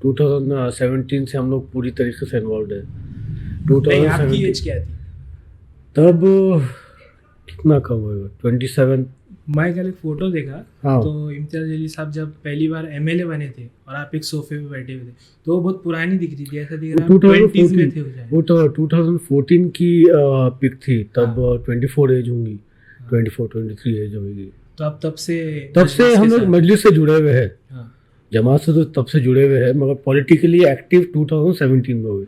2017 से हम लोग पूरी तरीके से इन्वॉल्व है। नहीं, आपकी एज क्या थी? तब कितना कम होगा, 27। मैं कल एक फोटो देखा, हाँ। तो इम्तियाज अली साहब जब पहली बार एमएलए बने थे और आप एक सोफे पे बैठे हुए थे, तो वो बहुत पुरानी दिख रही थी, ऐसा दिख रहा है 20s में थे वो तो 2014 की पिक थी। तब 24 एज होंगी, 24-23 एज होगी। तो आप तब से हम लोग मजलिस से जुड़े हुए हैं। हाँ। जमात से तो तब से जुड़े हुए हैं, मगर पॉलिटिकली एक्टिव 2017 में हुए।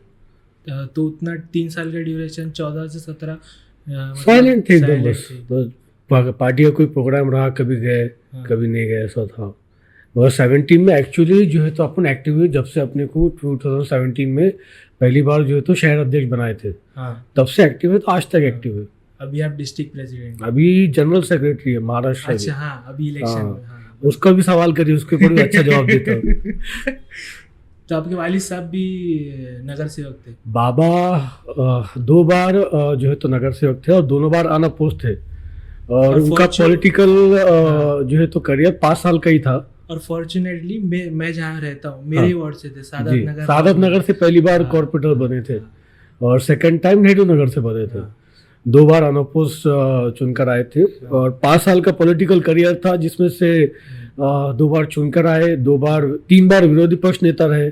तो उतना 3 साल का ड्यूरेशन, 14 से 17 साइलेंट थे एकदम, बस पार्टी का कोई प्रोग्राम रहा कभी गए, कभी नहीं गए, ऐसा था। मगर 17 में एक्चुअली जो है तो अपन एक्टिव हुए, जब से अपने को 2017 में पहली बार जो है तो शहर अध्यक्ष बनाए थे। हाँ। तब से एक्टिव है, तो आज तक एक्टिव है। अभी आप डिस्ट्रिक्ट प्रेसिडेंट? अभी जनरल सेक्रेटरी है महाराष्ट्र। अच्छा, हाँ, अभी इलेक्शन में। हाँ। उसका भी सवाल करिए, उसके ऊपर भी अच्छा जवाब देता हूँ। तो आपके वालिद साहब भी नगर सेवक थे? बाबा 2 बार जो है तो नगर सेवक थे, और दोनों बार आना पोस्ट थे। और उनका पॉलिटिकल जो है तो करियर 5 साल का ही था। और फॉर्चुनेटली मैं जहाँ रहता हूँ, मेरे वार्ड से थे, सादत नगर से पहली बार कॉर्पोरेटर बने थे, और सेकंड टाइम नेहरू नगर से बने थे। 2 बार अनोपोज चुनकर आए थे, और 5 साल का पॉलिटिकल करियर था, जिसमें से 2 बार चुनकर आए, 3 बार विरोधी पक्ष नेता रहे,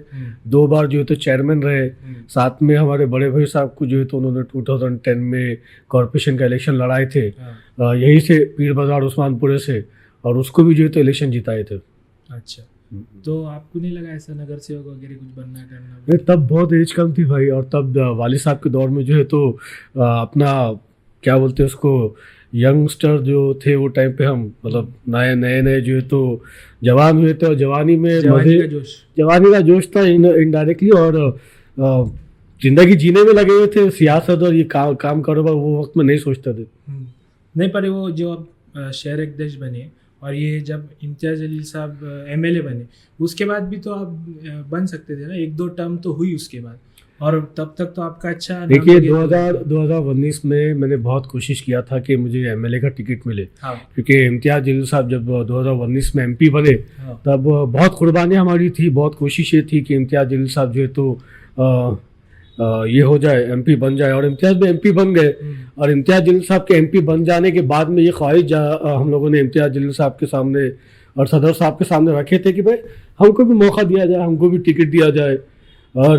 2 बार जो है तो चेयरमैन रहे। साथ में हमारे बड़े भाई साहब को जो है तो उन्होंने 2010 में कॉर्पोरेशन का इलेक्शन लड़ाए थे, यहीं से पीर बाजार उस्मानपुरे से, और उसको भी जो है तो इलेक्शन जिताए थे। अच्छा, तो आपको नहीं लगा ऐसा नगर सेवक वगैरह कुछ बनना करना? नहीं, तब बहुत एज कम थी भाई, और तब वाली साहब के दौर में जो है तो अपना क्या बोलते हैं उसको, यंगस्टर जो थे वो टाइम पे, हम मतलब नए जो है तो जवान हुए थे, और जवानी में जवानी का जोश था इनडायरेक्टली, और जिंदगी जीने में लगे हुए थे। सियासत और ये काम कारोबार वो वक्त में नहीं सोचते थे। नहीं, पर वो जो अब शहर अध्यक्ष बने, और ये जब इम्तियाज अली साहब एमएलए बने, उसके बाद भी तो आप बन सकते थे ना, 1-2 टर्म तो हुई उसके बाद, और तब तक तो आपका अच्छा। देखिए 2019 में मैंने बहुत कोशिश किया था कि मुझे एमएलए का टिकट मिले। हाँ। क्योंकि इम्तियाज अली साहब जब 2019 में एमपी बने, हाँ, तब बहुत कुर्बानियाँ हमारी थी, बहुत कोशिशें थी कि इम्तियाज अली साहब जो है तो ये हो जाए, एमपी बन जाए, और इम्तियाज में एमपी बन गए। और इम्तियाज अली साहब के एमपी बन जाने के बाद में ये ख्वाहिश हम लोगों ने इम्तियाज अली साहब के सामने और सदर साहब के सामने रखे थे कि भाई हमको भी मौका दिया जाए, हमको भी टिकट दिया जाए। और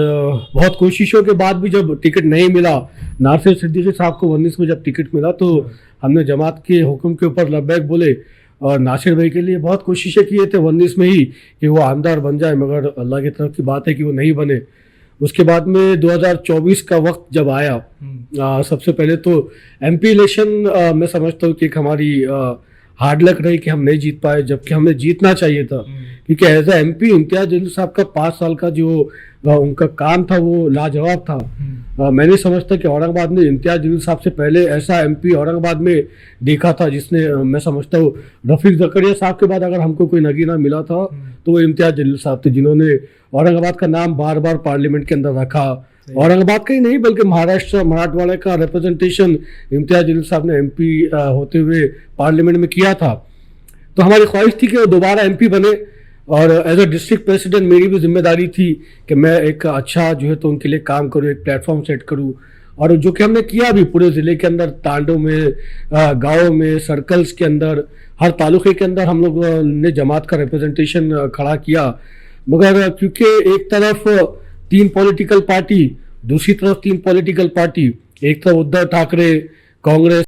बहुत कोशिशों के बाद भी जब टिकट नहीं मिला, नासिर सिद्दीकी साहब को 19 में जब टिकट मिला, तो हमने जमात के हुक्म के ऊपर लब्बैक बोले, और नासिर भाई के लिए बहुत कोशिशें किए थे 19 में ही कि वो आमदार बन जाए, मगर अल्लाह की तरफ की बात है कि वो नहीं बने। उसके बाद में 2024 का वक्त जब आया, सबसे पहले तो एमपी इलेक्शन मैं समझता हूँ कि एक हमारी हार्ड लक रही कि हम नहीं जीत पाए, जबकि हमें जीतना चाहिए था। क्योंकि as a MP Imtiaz Ali साहब का 5 साल का जो उनका काम था वो लाजवाब था। मैं नहीं समझता कि औरंगाबाद में इम्तियाज अली साहब से पहले ऐसा एमपी औरंगाबाद में देखा था, जिसने, मैं समझता हूँ रफीक ज़करिया साहब के बाद अगर हमको कोई नगीना मिला था तो वो इम्तियाज अली साहब थे, जिन्होंने औरंगाबाद का नाम बार बार पार्लियामेंट के अंदर रखा। औरंगाबाद का ही नहीं बल्कि महाराष्ट्र, मराठवाड़ा का रिप्रेजेंटेशन इम्तियाज अली साहब ने एमपी होते हुए पार्लियामेंट में किया था। तो हमारी ख्वाहिश थी कि वो दोबारा एमपी बने, और एज अ डिस्ट्रिक्ट प्रेसिडेंट मेरी भी जिम्मेदारी थी कि मैं एक अच्छा जो है तो उनके लिए काम करूँ, एक प्लेटफॉर्म सेट करूँ। और जो कि हमने किया भी पूरे ज़िले के अंदर, तांडों में, गाँव में, सर्कल्स के अंदर, हर तालुके के अंदर हम लोग ने जमात का रिप्रेजेंटेशन खड़ा किया। मगर क्योंकि एक तरफ 3 पॉलिटिकल पार्टी, दूसरी तरफ 3 पॉलिटिकल पार्टी, एक तरफ उद्धव ठाकरे, कांग्रेस,